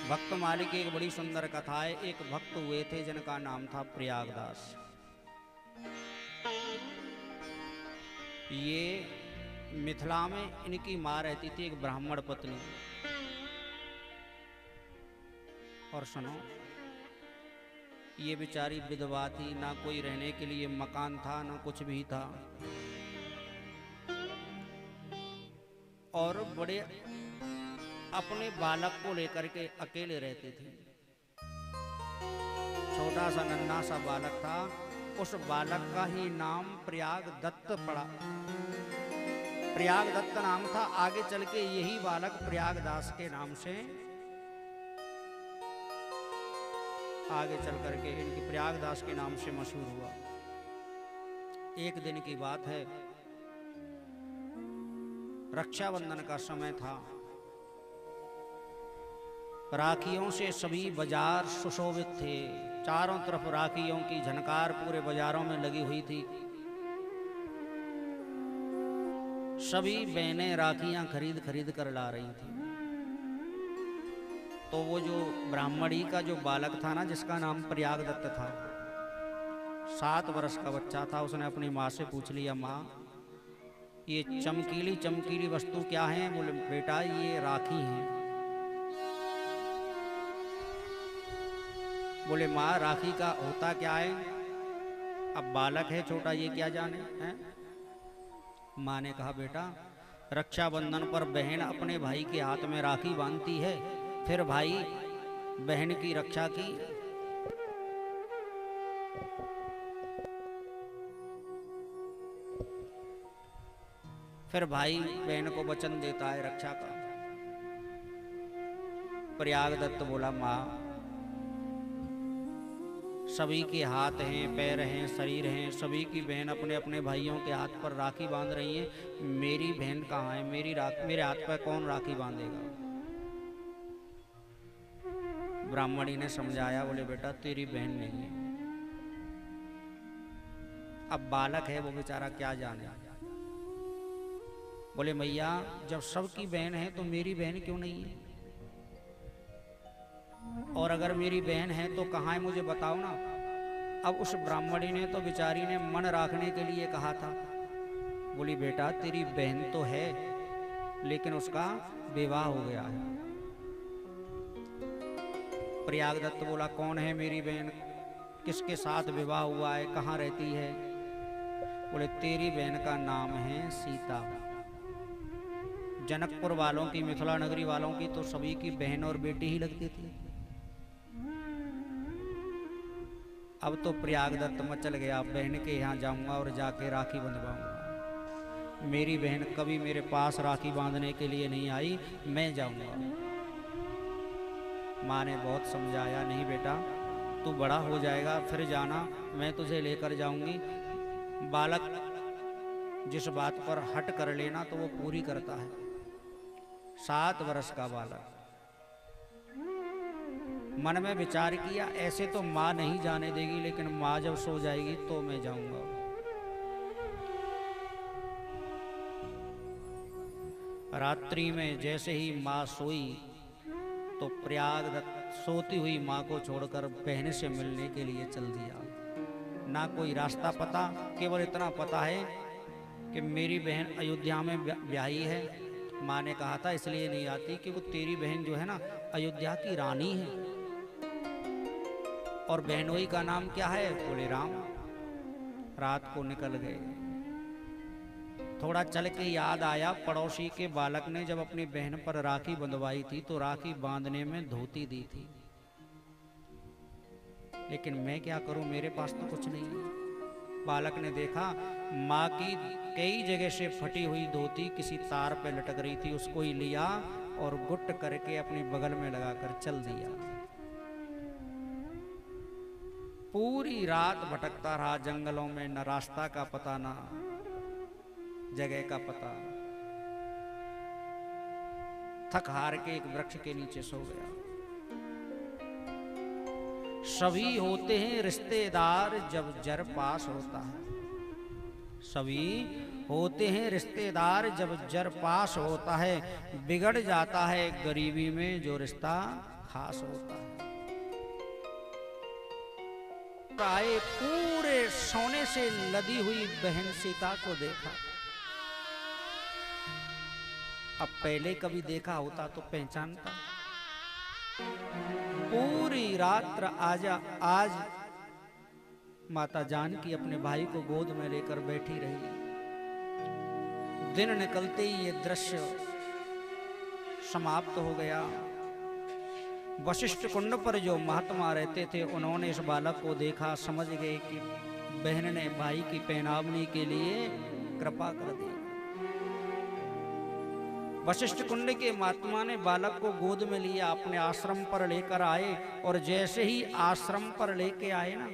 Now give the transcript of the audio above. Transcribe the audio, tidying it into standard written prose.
भक्तमाली की एक बड़ी सुंदर कथा है। एक भक्त हुए थे जिनका नाम था प्रयागदास। ये मिथिला में इनकी माँ रहती थी, एक ब्राह्मण पत्नी। और सुनो, ये बेचारी विधवा थी, ना कोई रहने के लिए मकान था, ना कुछ भी था। और बड़े अपने बालक को लेकर के अकेले रहती थी। छोटा सा नन्हा सा बालक था। उस बालक का ही नाम प्रयाग दत्त पड़ा। प्रयाग दत्त नाम था। आगे चल के यही बालक प्रयागदास के नाम से आगे चल करके इनकी प्रयागदास के नाम से मशहूर हुआ। एक दिन की बात है, रक्षाबंधन का समय था। राखियों से सभी बाजार सुशोभित थे। चारों तरफ राखियों की झनकार पूरे बाजारों में लगी हुई थी। सभी बहनें राखियां खरीद खरीद कर ला रही थी। तो वो जो ब्राह्मणी का जो बालक था ना, जिसका नाम प्रयागदत्त था, 7 वर्ष का बच्चा था। उसने अपनी माँ से पूछ लिया, माँ ये चमकीली चमकीली वस्तु क्या है? बोले बेटा ये राखी है। बोले माँ राखी का होता क्या है? अब बालक है छोटा, ये क्या जाने हैं? माँ ने कहा, बेटा रक्षाबंधन पर बहन अपने भाई के हाथ में राखी बांधती है, फिर भाई बहन की रक्षा की फिर भाई बहन को वचन देता है रक्षा का। प्रयागदत्त बोला, माँ सभी के हाथ हैं, पैर हैं, शरीर हैं, सभी की बहन अपने अपने भाइयों के हाथ पर राखी बांध रही है। मेरी बहन कहाँ है? मेरे हाथ पर कौन राखी बांधेगा? ब्राह्मणी ने समझाया, बोले बेटा तेरी बहन नहीं है। अब बालक है, वो बेचारा क्या जाने। बोले मैया जब सबकी बहन है तो मेरी बहन क्यों नहीं है? और अगर मेरी बहन है तो कहाँ है, मुझे बताओ ना। अब उस ब्राह्मणी ने तो बेचारी ने मन रखने के लिए कहा था। बोली बेटा तेरी बहन तो है, लेकिन उसका विवाह हो गया है। प्रयागदत्त बोला, कौन है मेरी बहन? किसके साथ विवाह हुआ है? कहाँ रहती है? बोले तेरी बहन का नाम है सीता। जनकपुर वालों की, मिथिला नगरी वालों की तो सभी की बहन और बेटी ही लगती थी। अब तो प्रयागदत्त मचल गया, बहन के यहाँ जाऊंगा और जाके राखी बंधवाऊंगा। मेरी बहन कभी मेरे पास राखी बांधने के लिए नहीं आई, मैं जाऊंगा। माँ ने बहुत समझाया, नहीं बेटा तू बड़ा हो जाएगा फिर जाना, मैं तुझे लेकर जाऊंगी। बालक जिस बात पर हट कर लेना तो वो पूरी करता है। 7 वर्ष का बालक मन में विचार किया, ऐसे तो माँ नहीं जाने देगी, लेकिन माँ जब सो जाएगी तो मैं जाऊंगा। रात्रि में जैसे ही माँ सोई तो प्रयागदत्त सोती हुई माँ को छोड़कर बहन से मिलने के लिए चल दिया। ना कोई रास्ता पता, केवल इतना पता है कि मेरी बहन अयोध्या में ब्याही है। माँ ने कहा था इसलिए नहीं आती कि वो तेरी बहन जो है ना अयोध्या की रानी है। और बहनोई का नाम क्या है? बोले राम। रात को निकल गए। थोड़ा चल के याद आया, पड़ोसी के बालक ने जब अपनी बहन पर राखी बंधवाई थी तो राखी बांधने में धोती दी थी, लेकिन मैं क्या करूं, मेरे पास तो कुछ नहीं है। बालक ने देखा माँ की कई जगह से फटी हुई धोती किसी तार पे लटक रही थी, उसको ही लिया और गुट करके अपनी बगल में लगाकर चल दिया। पूरी रात भटकता रहा जंगलों में, न रास्ता का पता न जगह का पता। थक हार के एक वृक्ष के नीचे सो गया। सभी होते हैं रिश्तेदार जब जर पास होता है। सभी होते हैं रिश्तेदार जब जर पास होता है। बिगड़ जाता है गरीबी में जो रिश्ता खास होता है। आए पूरे सोने से लदी हुई बहन सीता को देखा। अब पहले कभी देखा होता तो पहचानता। पूरी रात्र आज माता जानकी अपने भाई को गोद में लेकर बैठी रही। दिन निकलते ही ये दृश्य समाप्त हो गया। वशिष्ठ कुंड पर जो महात्मा रहते थे उन्होंने इस बालक को देखा, समझ गए कि बहन ने भाई की पहनावनी के लिए कृपा कर दी। वशिष्ठ कुंड के महात्मा ने बालक को गोद में लिया, अपने आश्रम पर लेकर आए और जैसे ही आश्रम पर लेके आए ना,